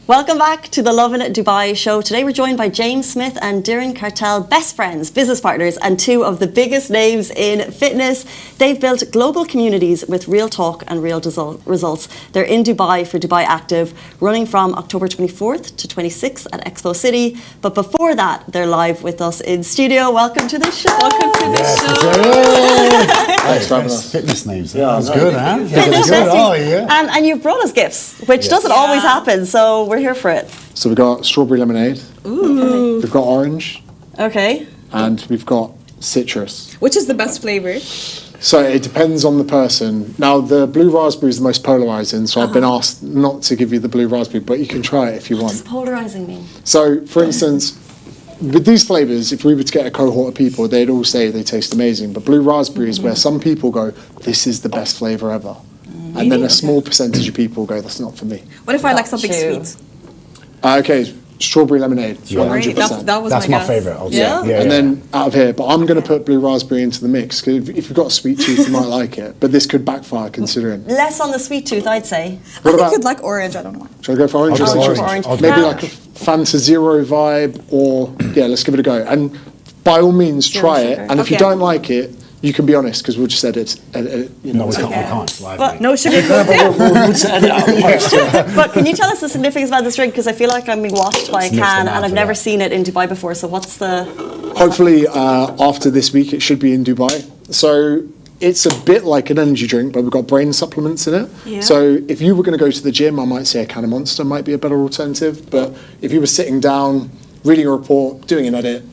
Welcome back to the Lovin Dubai show. Today we're joined by James Smith and Diren Kartal, best friends, business partners, and two of the biggest names in fitness. They've built global communities with real talk and real results. They're in Dubai for Dubai Active, running from October 24th to 26th at Expo City. But before that, they're live with us in studio. Welcome to the show. Welcome to the show. Thanks for having us. Fitness names. Yeah, that's good, huh? Fitness good. Oh, yeah. And you've brought us gifts, which doesn't always happen. So we're here for it. So we've got strawberry lemonade. Ooh. We've got orange. Okay. And we've got citrus. Which is the best flavor? So it depends on the person. Now, the blue raspberry is the most polarizing, so I've been asked not to give you the blue raspberry, but you can try it if you want. What does polarizing mean? So, for instance, with these flavors, if we were to get a cohort of people, they'd all say they taste amazing. But blue raspberry is where some people go, this is the best flavor ever. And then a small percentage of people go, that's not for me. What if I like something sweet? Okay, strawberry lemonade, 100%. That's my favourite. And then out of here, but I'm going to put blue raspberry into the mix, because if you've got a sweet tooth, you might like it. But this could backfire, considering. Less on the sweet tooth, I'd say. I think you'd like orange, I don't know. Should I go for orange or citrus? Maybe like a Fanta Zero vibe, or, let's give it a go. And by all means, try it. And if you don't like it, you can be honest, because we'll just edit. No, we can't. But no sugar coating. But can you tell us the significance about this drink? Because I feel like I'm being watched by a can, and I've never seen it in Dubai before. So what's the? Hopefully, after this week, it should be in Dubai. So it's a bit like an energy drink, but we've got brain supplements in it. Yeah. So if you were going to go to the gym, I might say a can of Monster might be a better alternative. But if you were sitting down, reading a report, doing an edit,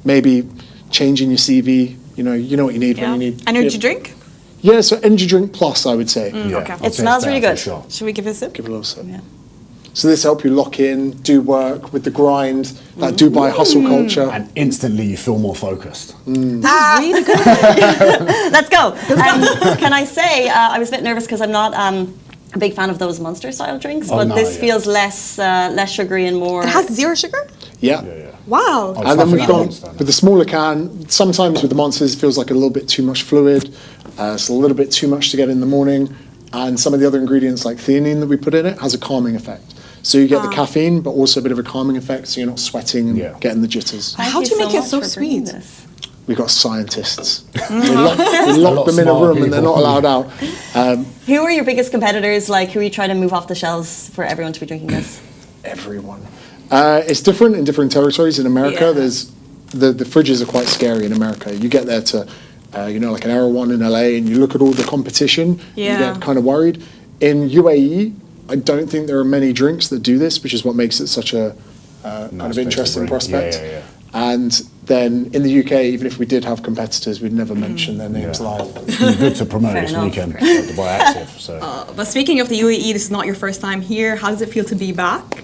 maybe changing your CV. You know what you need when you need energy drink. Yeah, so energy drink plus, I would say. Okay. It smells really good. Sure. Should we give it a sip? Give it a little sip. Yeah. So this help you lock in, do work with the grind, that Dubai hustle culture. And instantly you feel more focused. This is really good. Let's go. Can I say, I was a bit nervous because I'm not a big fan of those Monster style drinks, but this feels less sugary and more. It has 0 sugar? Yeah. Wow. And then we've gone with the smaller can. Sometimes with the Monsters, it feels like a little bit too much fluid. It's a little bit too much to get in the morning. And some of the other ingredients, like theanine that we put in it, has a calming effect. So you get the caffeine, but also a bit of a calming effect, so you're not sweating and getting the jitters. How do you make it so sweet? We've got scientists. We lock them in a room and they're not allowed out. Who are your biggest competitors? Like, who are you trying to move off the shelves for everyone to be drinking this? Everyone. It's different in different territories. In America, there's the fridges are quite scary in America. You get there to, like an Erewhon in LA, and you look at all the competition, you get kind of worried. In UAE, I don't think there are many drinks that do this, which is what makes it such a kind of interesting prospect. And then in the UK, even if we did have competitors, we'd never mention their names live. Good to promote this weekend, Dubai Active. So. But speaking of the UAE, this is not your first time here. How does it feel to be back?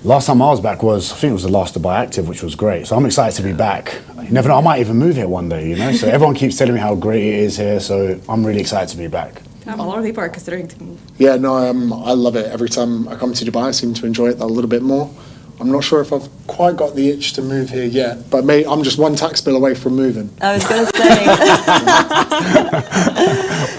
Last time I was back I think it was the last Dubai Active, which was great. So I'm excited to be back. You never know, I might even move here one day, So everyone keeps telling me how great it is here, so I'm really excited to be back. A lot of people are considering to move. Yeah, no, I love it. Every time I come to Dubai, I seem to enjoy it a little bit more. I'm not sure if I've quite got the itch to move here yet, but I'm just one tax bill away from moving. I was going to say.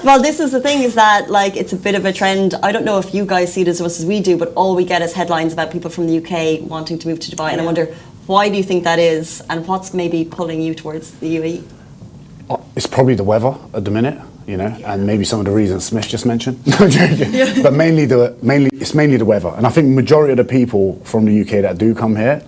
Well, this is the thing, is that it's a bit of a trend. I don't know if you guys see it as much as we do, but all we get is headlines about people from the UK wanting to move to Dubai, and I wonder, why do you think that is, and what's maybe pulling you towards the UAE? It's probably the weather at the minute. And maybe some of the reasons Smith just mentioned. No, joking. But it's mainly the weather. And I think majority of the people from the UK that do come here,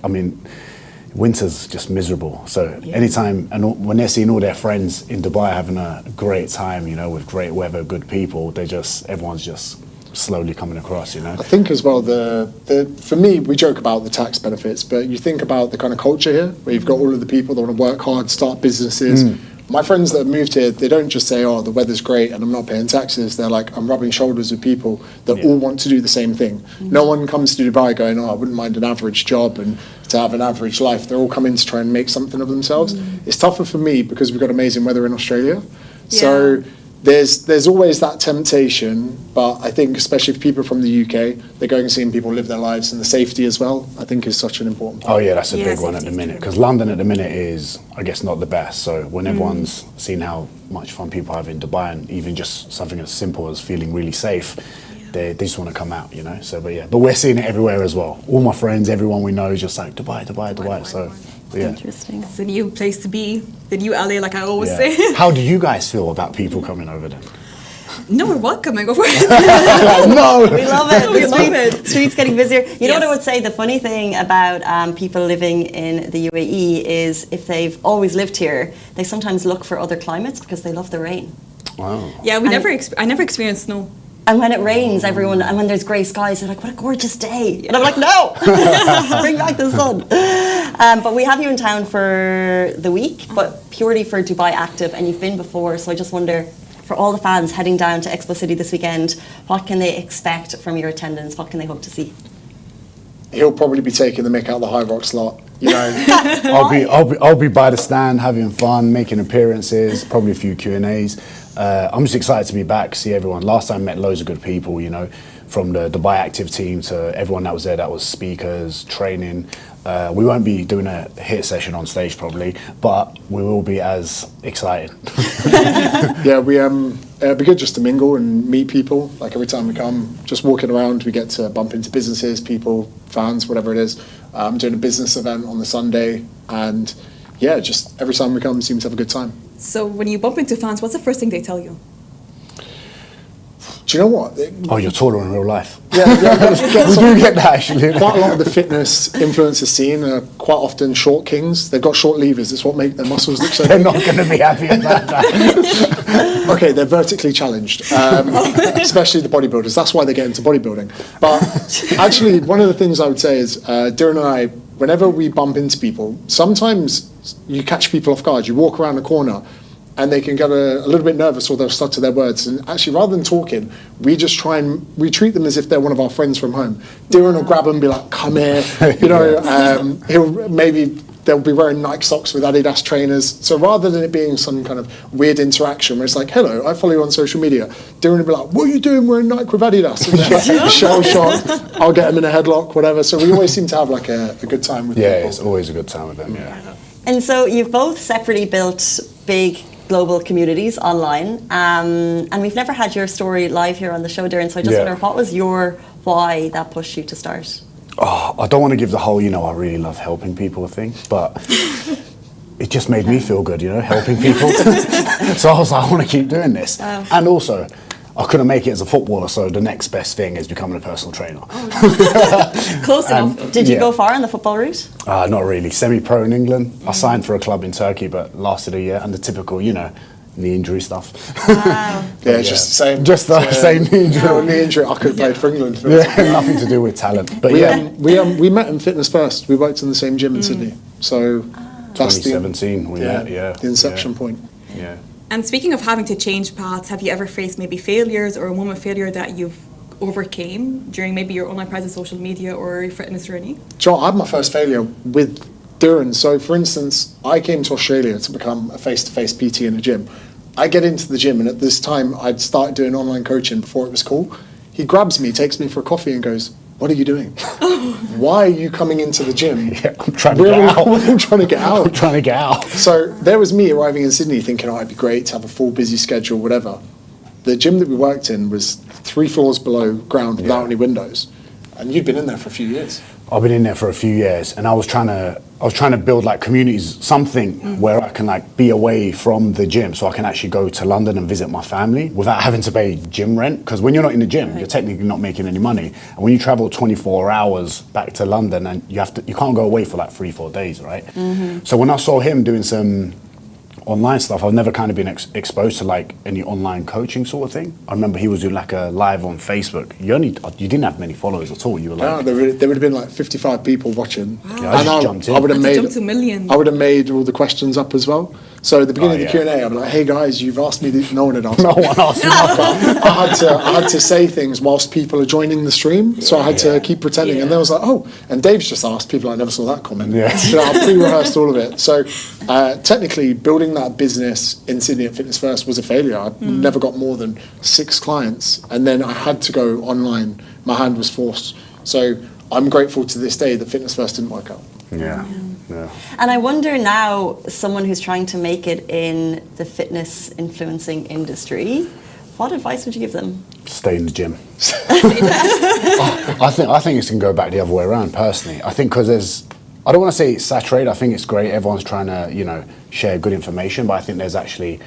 winter's just miserable. So anytime, and when they're seeing all their friends in Dubai having a great time, with great weather, good people, everyone's just slowly coming across, I think as well, for me, we joke about the tax benefits, but you think about the kind of culture here, where you've got all of the people that want to work hard, start businesses. My friends that have moved here, they don't just say, the weather's great and I'm not paying taxes. They're like, I'm rubbing shoulders with people that all want to do the same thing. No one comes to Dubai going, I wouldn't mind an average job and to have an average life. They're all coming to try and make something of themselves. It's tougher for me because we've got amazing weather in Australia. So there's always that temptation, but I think especially for people from the UK, they're going and seeing people live their lives, and the safety as well, I think, is such an important part. Oh yeah, that's a big one at the minute, because London at the minute is, I guess, not the best. So when everyone's seen how much fun people have in Dubai, and even just something as simple as feeling really safe, they just want to come out, you know. So, but we're seeing it everywhere as well. All my friends, everyone we know is just like Dubai. So, yeah. Interesting. It's a new place to be, the new LA, like I always Yeah. say. How do you guys feel about people coming over then? No, we're welcome. I go for it. No. We love it. We love it. Streets getting busier. You know what I Yes. would say? The funny thing about people living in the UAE is if they've always lived here, they sometimes look for other climates because they love the rain. Wow. Yeah, we I never experienced snow. And when it rains, and when there's grey skies, they're like, what a gorgeous day. And I'm like, no, bring back the sun. But we have you in town for the week, but purely for Dubai Active, and you've been before, so I just wonder, for all the fans heading down to Expo City this weekend, what can they expect from your attendance? What can they hope to see? He'll probably be taking the mick out of the High Rock slot. You know, I'll be by the stand, having fun, making appearances, probably a few Q&As. I'm just excited to be back, see everyone. Last time I met loads of good people, you know, from the Dubai Active team to everyone that was there that was speakers, training. We won't be doing a hit session on stage probably, but we will be as excited. yeah, it'd be good just to mingle and meet people. Like every time we come, just walking around, we get to bump into businesses, people, fans, whatever it is. I'm doing a business event on the Sunday, and yeah, just every time we come, we seem to have a good time. So when you bump into fans, what's the first thing they tell you? Do you know what? Oh, you're taller in real life. Yeah, We do get that actually. quite a lot of the fitness influencer scene are quite often short kings. They've got short levers. It's what make their muscles look so They're big. not going to be happy about that. Okay, they're vertically challenged, especially the bodybuilders. That's why they get into bodybuilding. But actually, one of the things I would say is, Diren and I, whenever we bump into people, sometimes you catch people off guard. You walk around the corner and they can get a little bit nervous or they'll stutter to their words. And actually, rather than talking, we just we treat them as if they're one of our friends from home. Diren will grab them and be like, come here. You know, they'll be wearing Nike socks with Adidas trainers. So rather than it being some kind of weird interaction where it's like, hello, I follow you on social media, Diren will be like, what are you doing wearing Nike with Adidas? And they're like, shell shock, I'll get them in a headlock, whatever. So we always seem to have like a good time with Yeah, people. it's always a good time with them, yeah. And so you've both separately built big global communities online, and we've never had your story live here on the show, Diren, so I just wonder, what was your why that pushed you to start? Oh, I don't want to give the whole, I really love helping people thing, but it just made me feel good, helping people. So I was like, I want to keep doing this. Wow. And also, I couldn't make it as a footballer, so the next best thing is becoming a personal trainer. Close enough. Did you go far on the football route? Not really. Semi-pro in England. I signed for a club in Turkey, but lasted a year, and the typical, knee injury stuff. Wow. Yeah, it's just the same. Just the same knee injury. Knee injury. I could have played for England. Yeah, nothing to do with talent. But we met in Fitness First. We worked in the same gym in Sydney. So that's 2017 we met, the inception point. Yeah. And speaking of having to change paths, have you ever faced maybe failures or a moment of failure that you've overcame during maybe your online presence, social media, or your fitness journey? I had my first failure with Diren. So, for instance, I came to Australia to become a face-to-face PT in a gym. I get into the gym, and at this time, I'd started doing online coaching before it was cool. He grabs me, takes me for a coffee, and goes, "What are you doing? Why are you coming into the gym?" Yeah, I'm trying to get out. I'm trying to get out. I'm trying to get out. So there was me arriving in Sydney thinking, it'd be great to have a full busy schedule, whatever. The gym that we worked in was 3 floors below ground without any windows. And you'd been in there for a few years. I've been in there for a few years, and I was trying to build like communities, something where I can like be away from the gym, so I can actually go to London and visit my family without having to pay gym rent. Because when you're not in the gym, you're technically not making any money. And when you travel 24 hours back to London, and you can't go away for like 3-4 days, right? Mm-hmm. So when I saw him doing some online stuff, I've never kind of been exposed to like any online coaching sort of thing. I remember he was doing like a live on Facebook. You didn't have many followers at all. You were like, No, there would have been like 55 people watching. Wow. Yeah, I just jumped in. I would have Had to made jump to millions. I would have made all the questions up as well. So at the beginning of the Q&A, I'd be like, "Hey guys, you've asked me." No one had asked. no me. one asked me nothing. I had to say things whilst people are joining the stream, so I had to keep pretending. And then I was like, "Oh," and Dave's just asked people. I never saw that comment. Yeah. So I pre-rehearsed all of it. So technically, building that business in Sydney at Fitness First was a failure. I never got more than 6 clients, and then I had to go online. My hand was forced. So I'm grateful to this day that Fitness First didn't work out. Yeah. And I wonder now, someone who's trying to make it in the fitness influencing industry, what advice would you give them? Stay in the gym. I think it's going to go back the other way around, personally. I think because I don't want to say it's saturated. I think it's great. Everyone's trying to, share good information, but I think there's actually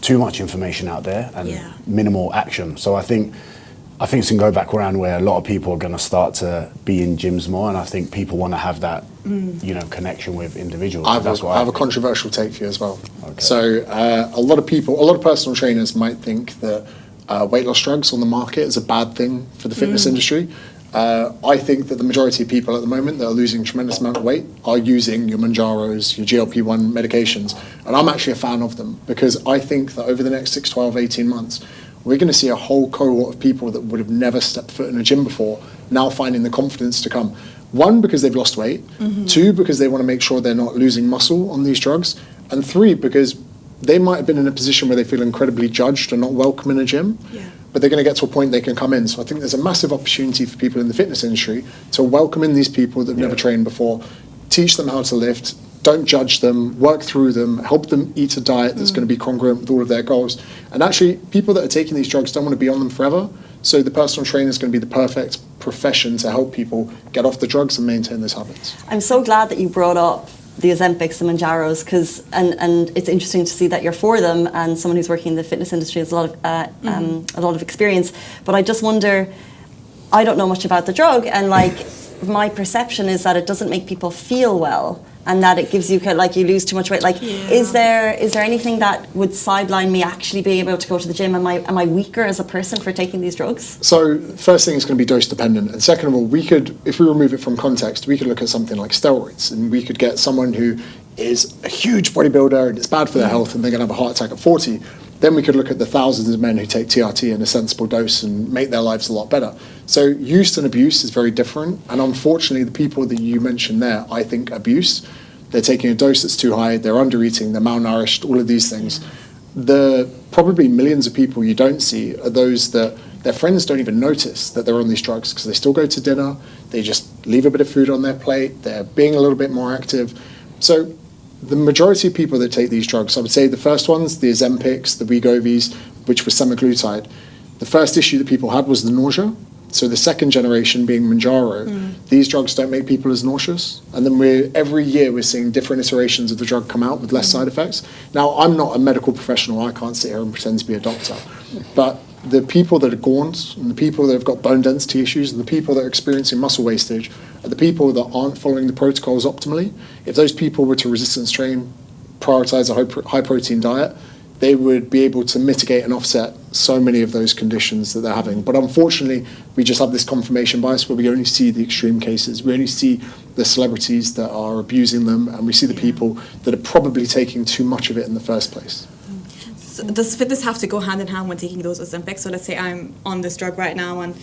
too much information out there and minimal action. So I think it's going to go back around where a lot of people are going to start to be in gyms more, and I think people want to have that, connection with individuals. I have a controversial take for you as well. Okay. So a lot of personal trainers might think that weight loss drugs on the market is a bad thing for the fitness industry. I think that the majority of people at the moment that are losing a tremendous amount of weight are using your Mounjaros, your GLP-1 medications, and I'm actually a fan of them because I think that over the next 6, 12, 18 months, we're going to see a whole cohort of people that would have never stepped foot in a gym before now finding the confidence to come. One, because they've lost weight. Two, because they want to make sure they're not losing muscle on these drugs. And three, because they might have been in a position where they feel incredibly judged and not welcome in a gym. But they're going to get to a point they can come in. So I think there's a massive opportunity for people in the fitness industry to welcome in these people that have never trained before, teach them how to lift, don't judge them, work through them, help them eat a diet that's going to be congruent with all of their goals. And actually, people that are taking these drugs don't want to be on them forever. So the personal trainer is going to be the perfect profession to help people get off the drugs and maintain those habits. I'm so glad that you brought up the Ozempics, the Mounjaros, because and it's interesting to see that you're for them, and someone who's working in the fitness industry has a lot of experience. But I just wonder, I don't know much about the drug, and my perception is that it doesn't make people feel well, and that it gives you you lose too much weight. Is there anything that would sideline me actually being able to go to the gym? Am I weaker as a person for taking these drugs? So first thing is going to be dose dependent, and second of all, if we remove it from context, we could look at something like steroids, and we could get someone who is a huge bodybuilder and it's bad for their health, and they're going to have a heart attack at 40. Then we could look at the thousands of men who take TRT in a sensible dose and make their lives a lot better. So use and abuse is very different. And unfortunately, the people that you mentioned there, I think abuse. They're taking a dose that's too high, they're under-eating, they're malnourished, all of these things. The probably millions of people you don't see are those that their friends don't even notice that they're on these drugs because they still go to dinner, they just leave a bit of food on their plate, they're being a little bit more active. So the majority of people that take these drugs, I would say the first ones, the Ozempics, the Wegovy's, which was semaglutide, the first issue that people had was the nausea. So the second generation being Mounjaro, these drugs don't make people as nauseous. And then every year we're seeing different iterations of the drug come out with less side effects. Now, I'm not a medical professional. I can't sit here and pretend to be a doctor. But the people that are gaunt and the people that have got bone density issues and the people that are experiencing muscle wastage are the people that aren't following the protocols optimally. If those people were to resistance train, prioritize a high protein diet, they would be able to mitigate and offset so many of those conditions that they're having. But unfortunately, we just have this confirmation bias where we only see the extreme cases. We only see the celebrities that are abusing them, and we see the people that are probably taking too much of it in the first place. So does fitness have to go hand in hand when taking those Ozempics? So let's say I'm on this drug right now, and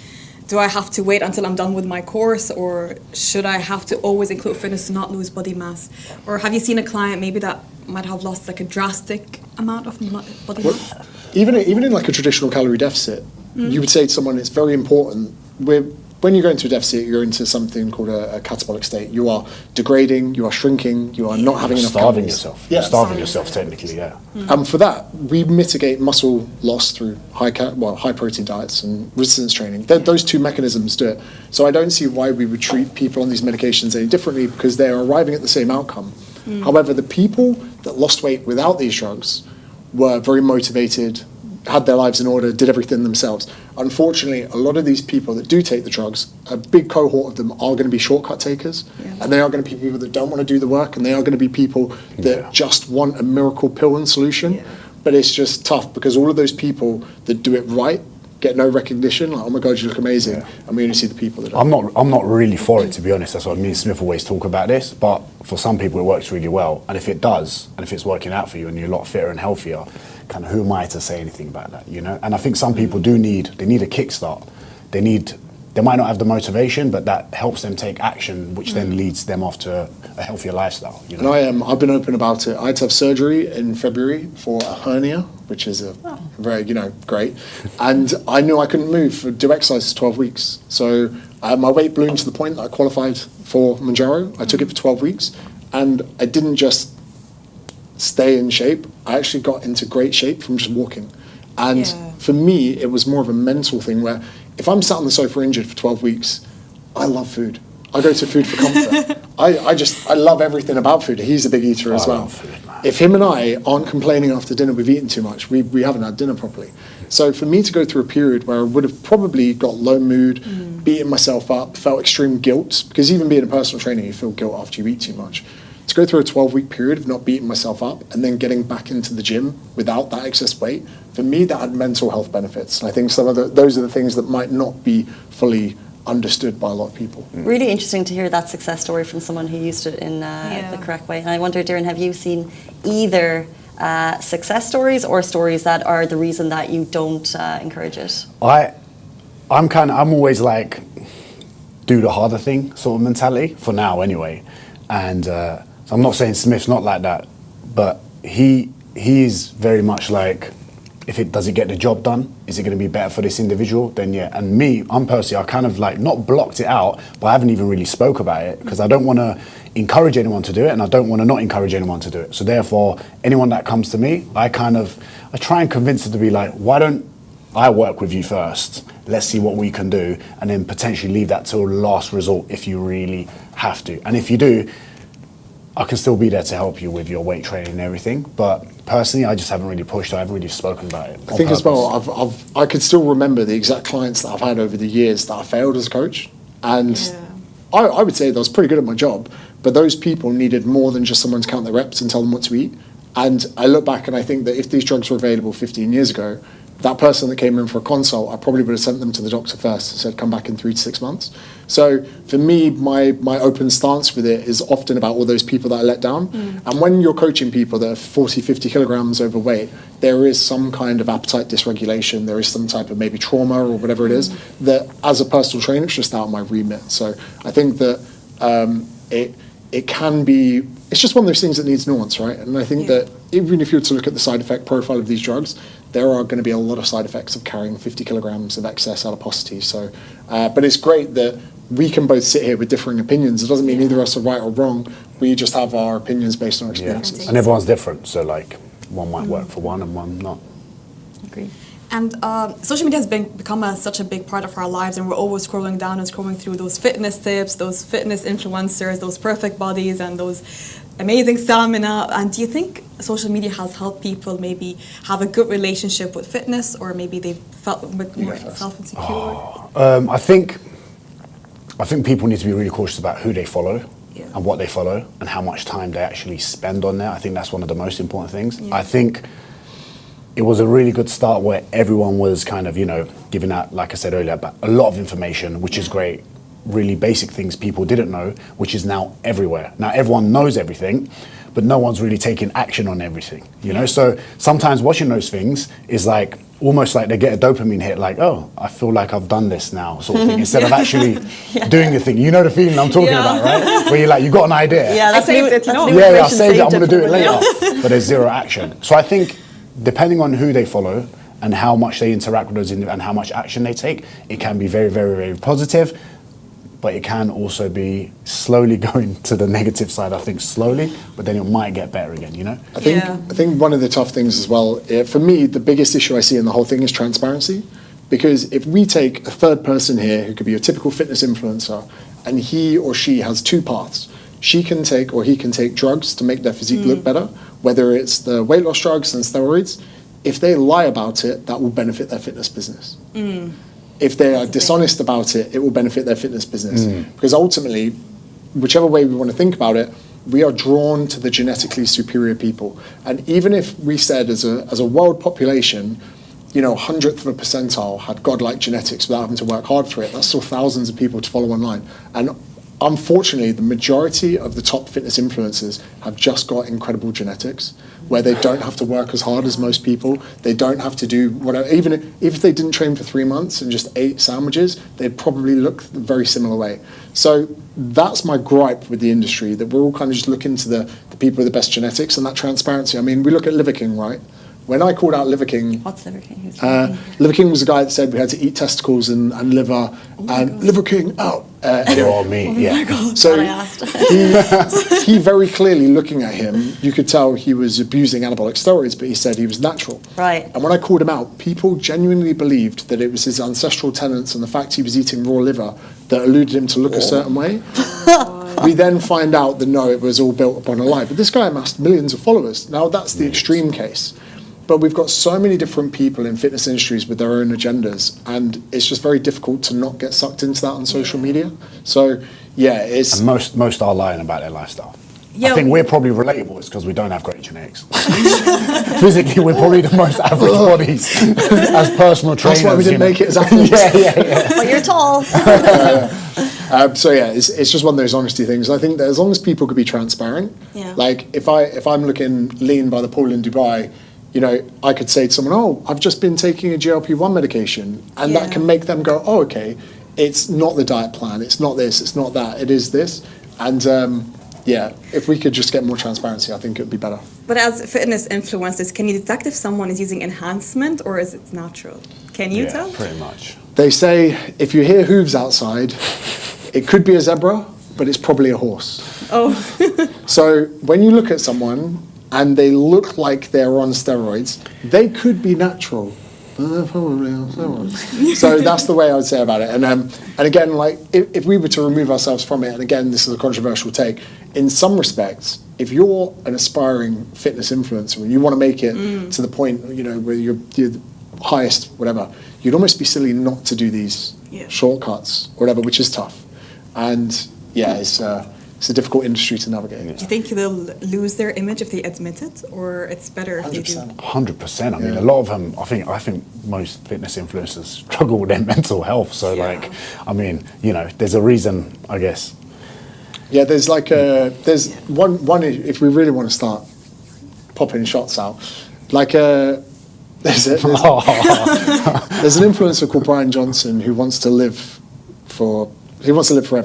do I have to wait until I'm done with my course, or should I have to always include fitness to not lose body mass? Or have you seen a client maybe that might have lost a drastic amount of body mass? Even in a traditional calorie deficit, you would say to someone it's very important. When you go into a deficit, you're into something called a catabolic state. You are degrading, you are shrinking, you are not having enough starving calories. yourself. Yeah. Starving yourself technically, yeah. And for that, we mitigate muscle loss through high protein diets and resistance training. Those two mechanisms do it. So I don't see why we would treat people on these medications any differently because they are arriving at the same outcome. However, the people that lost weight without these drugs were very motivated, had their lives in order, did everything themselves. Unfortunately, a lot of these people that do take the drugs, a big cohort of them are going to be shortcut takers, and they are going to be people that don't want to do the work, and they are going to be people that just want a miracle pill and solution. But it's just tough because all of those people that do it right get no recognition. Like, oh my God, you look amazing, and we only see the people that don't. I'm not really for it, to be honest. That's what me and Smith always talk about this. But for some people, it works really well, and if it does, and if it's working out for you, and you're a lot fitter and healthier, kind of who am I to say anything about that, you know? And I think some people need a kickstart. They might not have the motivation, but that helps them take action, which then leads them off to a healthier lifestyle. You know? And I've been open about it. I had to have surgery in February for a hernia, which is very, great. And I knew I couldn't move, do exercise for 12 weeks. So my weight ballooned to the point that I qualified for Mounjaro. I took it for 12 weeks, and I didn't just stay in shape. I actually got into great shape from just walking. And for me, it was more of a mental thing where if I'm sat on the sofa injured for 12 weeks, I love food. I go to food for comfort. I love everything about food. He's a big eater as well. Love food, man. If him and I aren't complaining after dinner we've eaten too much, we haven't had dinner properly. So for me to go through a period where I would have probably got low mood, beating myself up, felt extreme guilt, because even being a personal trainer, you feel guilt after you eat too much. To go through a 12-week period of not beating myself up and then getting back into the gym without that excess weight, for me, that had mental health benefits. And I think those are the things that might not be fully understood by a lot of people. Really interesting to hear that success story from someone who used it in the correct way. And I wonder, Diren, have you seen either success stories or stories that are the reason that you don't encourage it? I'm always like, do the harder thing sort of mentality, for now anyway. And so I'm not saying Smith's not like that, but he's very much like, does it get the job done? Is it going to be better for this individual? Then yeah. And me, I'm personally, I kind of like not blocked it out, but I haven't even really spoke about it because I don't want to encourage anyone to do it, and I don't want to not encourage anyone to do it. So therefore, anyone that comes to me, I try and convince them to be like, why don't I work with you first? Let's see what we can do, and then potentially leave that till last resort if you really have to. And if you do, I can still be there to help you with your weight training and everything. But personally, I just haven't really pushed. I haven't really spoken about it. I think as well, I could still remember the exact clients that I've had over the years that I failed as a coach. And I would say that I was pretty good at my job, but those people needed more than just someone to count their reps and tell them what to eat. And I look back and I think that if these drugs were available 15 years ago, that person that came in for a consult, I probably would have sent them to the doctor first and said, come back in 3 to 6 months. So for me, my open stance with it is often about all those people that I let down. And when you're coaching people that are 40, 50 kilograms overweight, there is some kind of appetite dysregulation. There is some type of maybe trauma or whatever it is that as a personal trainer, it's just out of my remit. So I think that it can be, it's just one of those things that needs nuance, right? And I think that even if you were to look at the side effect profile of these drugs, there are going to be a lot of side effects of carrying 50 kilograms of excess adiposity. So, but it's great that we can both sit here with differing opinions. It doesn't mean either of us are right or wrong. We just have our opinions based on our experiences. And everyone's different. So like one might work for one and one not. Agree. And social media has become such a big part of our lives, and we're always scrolling down and scrolling through those fitness tips, those fitness influencers, those perfect bodies, and those amazing stamina. And do you think social media has helped people maybe have a good relationship with fitness, or maybe they felt a bit more self-insecure? I think people need to be really cautious about who they follow and what they follow and how much time they actually spend on there. I think that's one of the most important things. I think it was a really good start where everyone was kind of, giving out, like I said earlier, about a lot of information, which is great. Really basic things people didn't know, which is now everywhere. Now everyone knows everything, but no one's really taking action on everything, So sometimes watching those things is like, almost like they get a dopamine hit, like, oh, I feel like I've done this now, sort of thing, instead of actually doing the thing. You know the feeling I'm talking about, right? Where you're like, you got an idea. Yeah, that's saved it, I saved it, I'm going to do it later. But there's zero action. So I think, depending on who they follow and how much they interact with us and how much action they take, it can be very, very, very positive. But it can also be slowly going to the negative side, I think, slowly, but then it might get better again, I think one of the tough things as well, for me, the biggest issue I see in the whole thing is transparency. Because if we take a third person here who could be a typical fitness influencer, and he or she has 2 paths, she can take or he can take drugs to make their physique look better, whether it's the weight loss drugs and steroids. If they lie about it, that will benefit their fitness business. If they are dishonest about it, it will benefit their fitness business. Because ultimately, whichever way we want to think about it, we are drawn to the genetically superior people. And even if we said as a world population, 100th of a percentile had godlike genetics without having to work hard for it, that's still thousands of people to follow online. And unfortunately, the majority of the top fitness influencers have just got incredible genetics, where they don't have to work as hard as most people. They don't have to do whatever. Even if they didn't train for 3 months and just ate sandwiches, they'd probably look a very similar way. So that's my gripe with the industry, that we're all kind of just looking to the people with the best genetics and that transparency. I mean, we look at Liver King, right? When I called out Liver King... What's Liver King? Liver King was a guy that said we had to eat testicles and liver, and Liver King out. Or me, yeah. So I asked. he very clearly, looking at him, you could tell he was abusing anabolic steroids, but he said he was natural. Right. And when I called him out, people genuinely believed that it was his ancestral tenets and the fact he was eating raw liver that alluded him to look a certain way. We then find out that no, it was all built upon a lie. But this guy amassed millions of followers. Now that's the extreme case. But we've got so many different people in fitness industries with their own agendas, and it's just very difficult to not get sucked into that on social media. So, yeah, it's... And most are lying about their lifestyle. Yeah. I think we're probably relatable. It's because we don't have great genetics. Physically, we're probably the most average bodies as personal trainers. That's why we didn't make it as athletes. yeah. But you're tall. So yeah, it's just one of those honesty things. I think that as long as people could be transparent, like if I'm looking lean by the pool in Dubai, you know, I could say to someone, "Oh, I've just been taking a GLP-1 medication," and that can make them go, "Oh, okay, it's not the diet plan, it's not this, it's not that, it is this," and if we could just get more transparency, I think it would be better. But as fitness influencers, can you detect if someone is using enhancement or is it natural? Can you tell? Pretty much. They say if you hear hooves outside, it could be a zebra, but it's probably a horse. Oh. So when you look at someone and they look like they're on steroids, they could be natural, but they're probably on steroids. So that's the way I would say about it. And again, like if we were to remove ourselves from it, and again, this is a controversial take, in some respects, if you're an aspiring fitness influencer and you want to make it to the point, you know, where you're the highest, whatever, you'd almost be silly not to do these shortcuts or whatever, which is tough. And it's a difficult industry to navigate. Do you think they'll lose their image if they admit it, or it's better if they do? 100%. I mean, a lot of them. I think most fitness influencers struggle with their mental health. So, like, I mean, you know, there's a reason, I guess. Yeah, there's like there's one if we really want to start popping shots out, like there's an influencer called Brian Johnson who wants to live forever.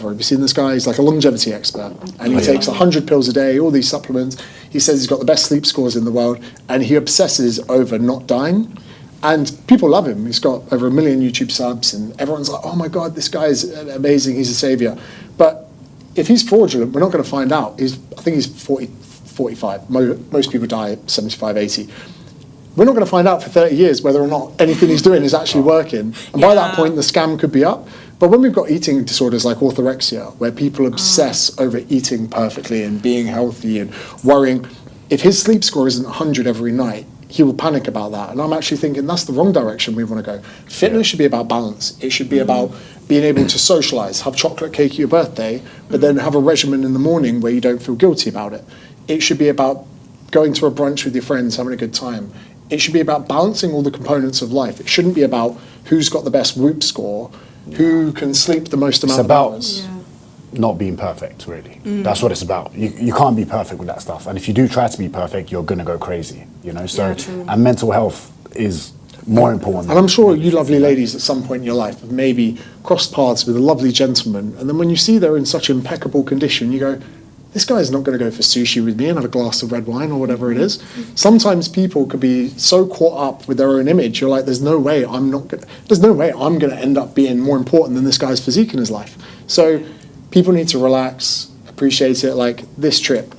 Have you seen this guy? He's like a longevity expert, and he takes 100 pills a day, all these supplements. He says he's got the best sleep scores in the world, and he obsesses over not dying. And people love him. He's got over 1 million YouTube subs, and everyone's like, "Oh my God, this guy is amazing. He's a savior." But if he's fraudulent, we're not going to find out. I think he's 40, 45. Most people die at 75, 80. We're not going to find out for 30 years whether or not anything he's doing is actually working. And by that point, the scam could be up. But when we've got eating disorders like orthorexia, where people obsess over eating perfectly and being healthy and worrying, if his sleep score isn't 100 every night, he will panic about that. And I'm actually thinking that's the wrong direction we want to go. Fitness should be about balance. It should be about being able to socialize, have chocolate cake at your birthday, but then have a regimen in the morning where you don't feel guilty about it. It should be about going to a brunch with your friends, having a good time. It should be about balancing all the components of life. It shouldn't be about who's got the best Whoop score, who can sleep the most amount of hours. Not being perfect, really. That's what it's about. You can't be perfect with that stuff. And if you do try to be perfect, you're going to go crazy, you know? So, and mental health is more important. And I'm sure you lovely ladies at some point in your life have maybe crossed paths with a lovely gentleman, and then when you see they're in such impeccable condition, you go, this guy's not going to go for sushi with me and have a glass of red wine or whatever it is. Sometimes people could be so caught up with their own image, you're like, there's no way I'm going to end up being more important than this guy's physique in his life. So people need to relax, appreciate it. Like this trip,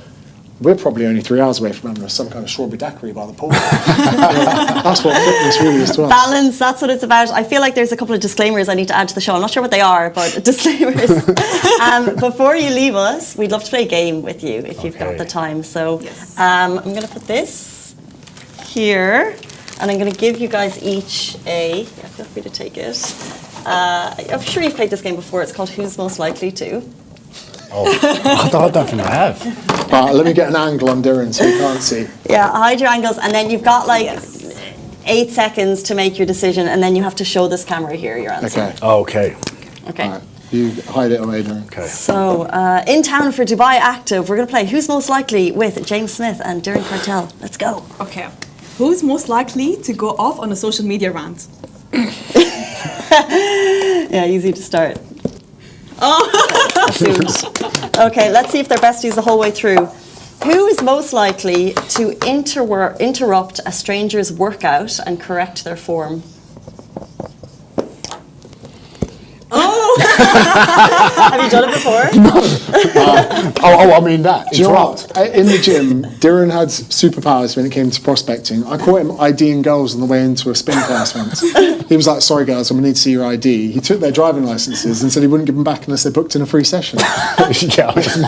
we're probably only 3 hours away from some kind of strawberry daiquiri by the pool. That's what fitness really is to us. Balance, that's what it's about. I feel like there's a couple of disclaimers I need to add to the show. I'm not sure what they are, but disclaimers. Before you leave us, we'd love to play a game with you if you've got the time. So I'm going to put this here, and I'm going to give you guys each feel free to take it. I'm sure you've played this game before. It's called Who's Most Likely To. Oh, I don't think I have. Let me get an angle on Diren so you can't see. Yeah, hide your angles, and then you've got like 8 seconds to make your decision, and then you have to show this camera here your answer. Okay. Okay. All right. You hide it away, Diren. Okay. So, in town for Dubai Active, we're going to play Who's Most Likely with James Smith and Diren Kartal. Let's go. Okay. Who's most likely to go off on a social media rant? Yeah, easy to start. Okay, let's see if they're besties the whole way through. Who is most likely to interrupt a stranger's workout and correct their form? Oh! Have you done it before? I mean that. Do you know what? In the gym, Diren had superpowers when it came to prospecting. I caught him IDing girls on the way into a spin class once. He was like, sorry girls, I'm going to need to see your ID. He took their driving licenses and said he wouldn't give them back unless they booked in a free session. Yeah, I just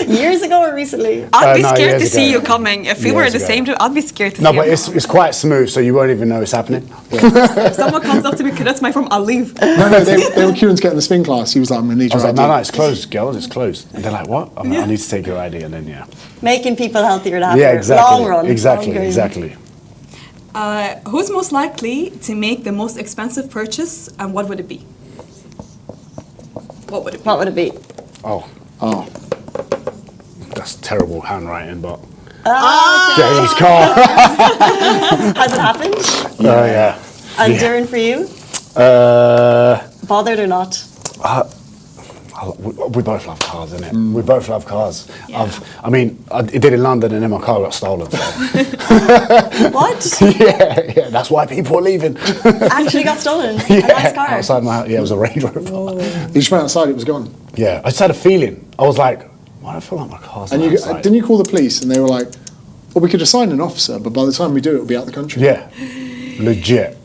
Years ago or recently? I'd be no, scared to years see ago. you coming. If we were in the Years same ago. gym, I'd be scared to No, see but you. it's quite smooth, so you won't even know it's happening. If someone comes up to me, that's my form, I'll leave. No, they were queuing to get in the spin class. He was like, I'm going to need I was your like, ID. no, it's closed, girls, it's closed. And they're like, what? I'm like, I need to take your ID, and then Making people healthier and happier. Yeah, exactly. Long run. Exactly, long game. exactly. Who's most likely to make the most expensive purchase, and what would it be? What would it be? What would it be? Oh, that's terrible handwriting, but Ah, James Carr. has it happened? Oh yeah. And Yeah. Diren, for you? Bothered or not? We both love cars, innit? We both love cars. Yeah. It did in London, and then my car got stolen. So. What? yeah, that's why people are leaving. Actually got stolen? A nice car? Outside my house. Yeah, it was a Range Rover. You just went outside, it was gone. Yeah, I just had a feeling. I was like, why do I feel like my car's And outside? didn't you call the police? And they were like, well, we could assign an officer, but by the time we do it, it'll be out the country. Yeah, legit.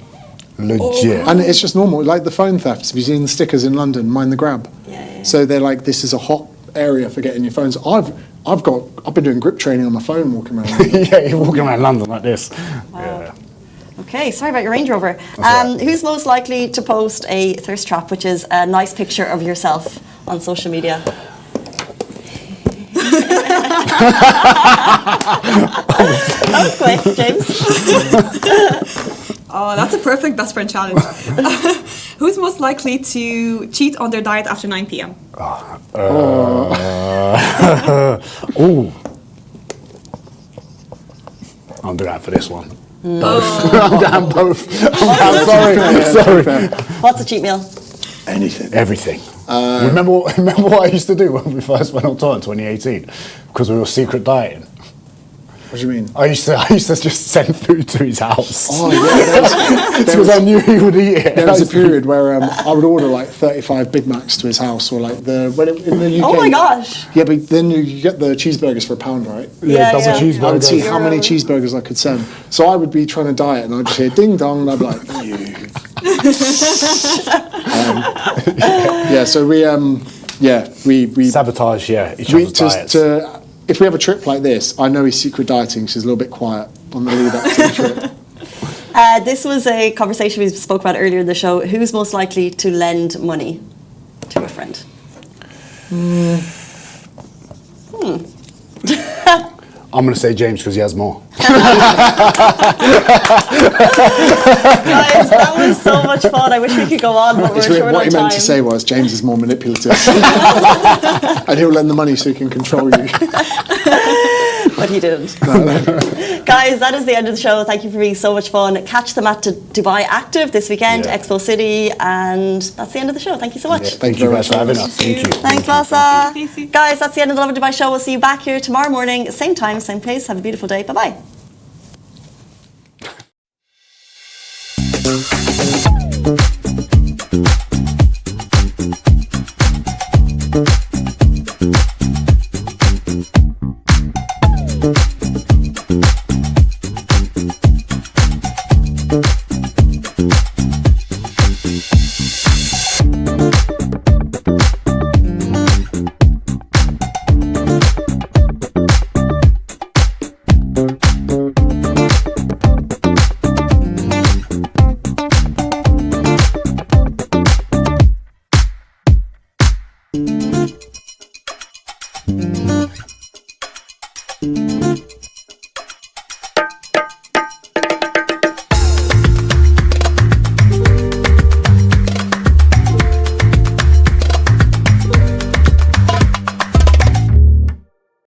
And it's just normal, like the phone thefts. Have you seen the stickers in London, mind the grab? Yeah. So they're like, this is a hot area for getting your phones. I've been doing grip training on my phone walking around. Yeah, you're walking around London like this. Yeah. Okay, sorry about your Range Rover. all right. Who's most likely to post a thirst trap, which is a nice picture of yourself on social media? That was quick, James. Oh, that's a perfect best friend challenge. Who's most likely to cheat on their diet after 9 p.m.? Ooh. I'm doing for this one. Both. I'm down both. Sorry. What's a cheat meal? Anything. Everything. Remember what I used to do when we first went on tour in 2018? Because we were secret dieting. What do you mean? I used to just send food to his house. Oh, yeah. Because I knew he would eat it. There was a period where I would order like 35 Big Macs to his house, or like in the UK. Oh my gosh. Yeah, but then you get the cheeseburgers for £1, right? Yeah, double yeah. cheeseburger. I would see how many Euro. cheeseburgers I could send. So I would be trying to diet, and I'd just hear ding dong, and I'd be like, you. Yeah. So we Sabotage, each other's diets. if we have a trip like this, I know he's secret dieting, so he's a little bit quiet on the lead up to the trip. This was a conversation we spoke about earlier in the show. Who's most likely to lend money to a friend? I'm going to say James because he has more. Guys, that was so much fun. I wish we could go on, but we're It's short weird. on What he time. meant to say was James is more manipulative, and he'll lend the money so he can control you. But he didn't. Guys, that is the end of the show. Thank you for being so much fun. Catch them at Dubai Active this weekend, Yeah. Expo City, and that's the end of the show. Thank you so much. Thank you guys for having us. Thank you. Thanks, Vasa. Thank you. Guys, that's the end of the Lovin Dubai show. We'll see you back here tomorrow morning, same time, same place. Have a beautiful day. Bye-bye.